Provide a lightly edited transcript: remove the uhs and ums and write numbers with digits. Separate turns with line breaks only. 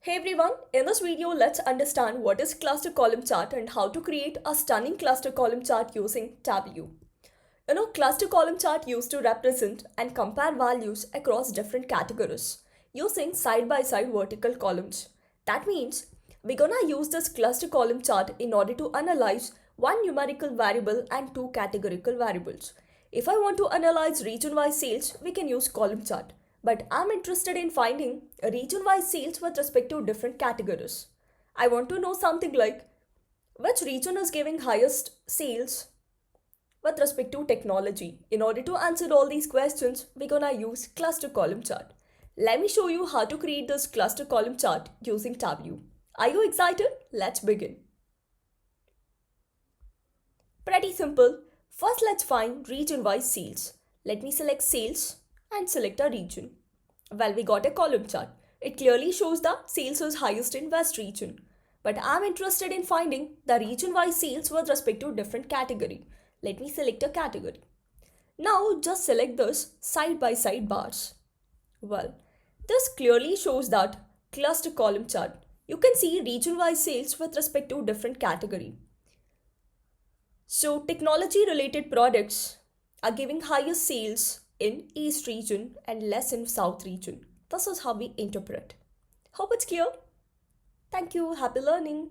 Hey everyone, in this video let's understand what is cluster column chart and how to create a stunning cluster column chart using Tableau. Cluster column chart used to represent and compare values across different categories using side-by-side vertical columns. That means we're gonna use this cluster column chart in order to analyze one numerical variable and two categorical variables. If I want to analyze region-wise sales, we can use column chart. But I'm interested in finding region-wise sales with respect to different categories. I want to know something like which region is giving highest sales with respect to technology. In order to answer all these questions, we're gonna use cluster column chart. Let me show you how to create this cluster column chart using Tableau. Are you excited? Let's begin. Pretty simple. First, let's find region-wise sales. Let me select sales and select a region. Well, we got a column chart. It clearly shows the sales is highest in West region. But I'm interested in finding the region-wise sales with respect to different category. Let me select a category. Now just select this side-by-side bars. Well, this clearly shows that cluster column chart. You can see region-wise sales with respect to different category. So technology related products are giving highest sales in East region and less in South region. This is how we interpret. Hope it's clear. Thank you. Happy learning.